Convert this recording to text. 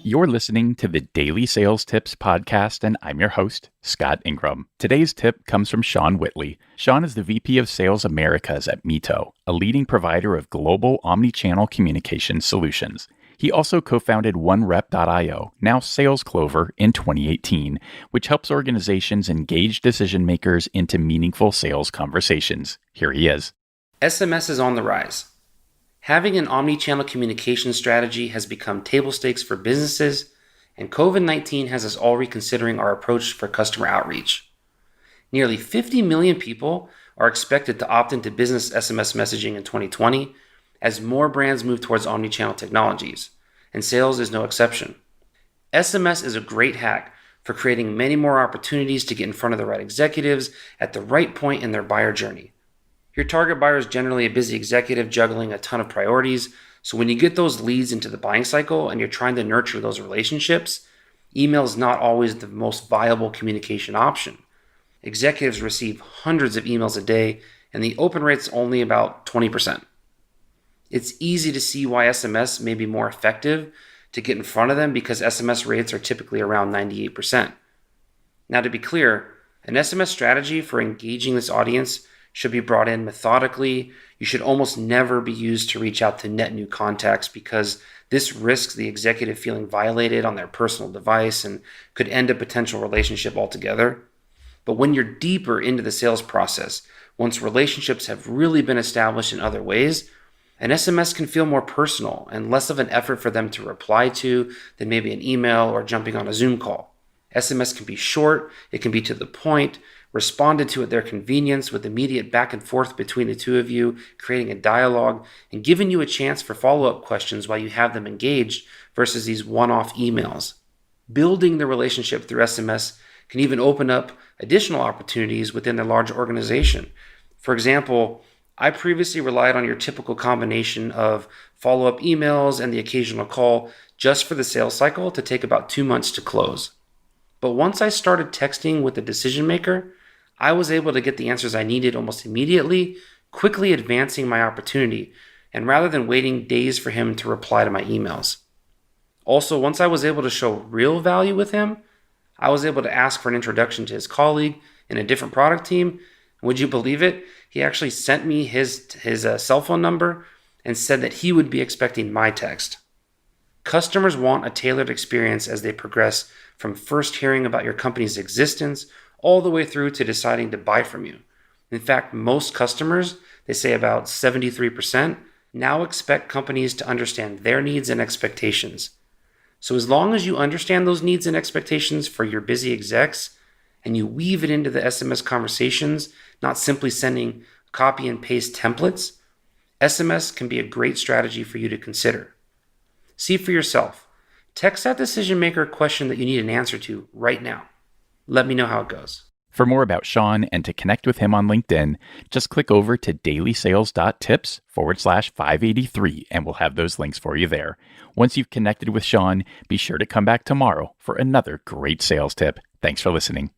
You're listening to the Daily Sales Tips podcast, and I'm your host, Scott Ingram. Today's tip comes from Sean Whitley. Sean is the VP of Sales Americas at Mito, a leading provider of global omnichannel communication solutions. He also co-founded OneRep.io, now Sales Clover, in 2018, which helps organizations engage decision makers into meaningful sales conversations. Here he is. SMS is on the rise. Having an omnichannel communication strategy has become table stakes for businesses, and COVID-19 has us all reconsidering our approach for customer outreach. Nearly 50 million people are expected to opt into business SMS messaging in 2020 as more brands move towards omnichannel technologies, and sales is no exception. SMS is a great hack for creating many more opportunities to get in front of the right executives at the right point in their buyer journey. Your target buyer is generally a busy executive juggling a ton of priorities, so when you get those leads into the buying cycle and you're trying to nurture those relationships, email is not always the most viable communication option. Executives receive hundreds of emails a day, and the open rate's only about 20%. It's easy to see why SMS may be more effective to get in front of them because SMS rates are typically around 98%. Now, to be clear, an SMS strategy for engaging this audience should be brought in methodically. You should almost never be used to reach out to net new contacts because this risks the executive feeling violated on their personal device and could end a potential relationship altogether. But when you're deeper into the sales process, once relationships have really been established in other ways, an SMS can feel more personal and less of an effort for them to reply to than maybe an email or jumping on a Zoom call. SMS can be short, it can be to the point, responded to at their convenience with immediate back and forth between the two of you, creating a dialogue and giving you a chance for follow-up questions while you have them engaged versus these one-off emails. Building the relationship through SMS can even open up additional opportunities within the large organization. For example, I previously relied on your typical combination of follow-up emails and the occasional call just for the sales cycle to take about 2 months to close. But once I started texting with the decision maker, I was able to get the answers I needed almost immediately, quickly advancing my opportunity, and rather than waiting days for him to reply to my emails. Also, once I was able to show real value with him, I was able to ask for an introduction to his colleague in a different product team. Would you believe it? He actually sent me his cell phone number and said that he would be expecting my text. Customers want a tailored experience as they progress from first hearing about your company's existence all the way through to deciding to buy from you. In fact, most customers, they say about 73%, now expect companies to understand their needs and expectations. So as long as you understand those needs and expectations for your busy execs, and you weave it into the SMS conversations, not simply sending copy and paste templates, SMS can be a great strategy for you to consider. See for yourself. Text that decision maker a question that you need an answer to right now. Let me know how it goes. For more about Sean and to connect with him on LinkedIn, just click over to DailySales.Tips/583 and we'll have those links for you there. Once you've connected with Sean, be sure to come back tomorrow for another great sales tip. Thanks for listening.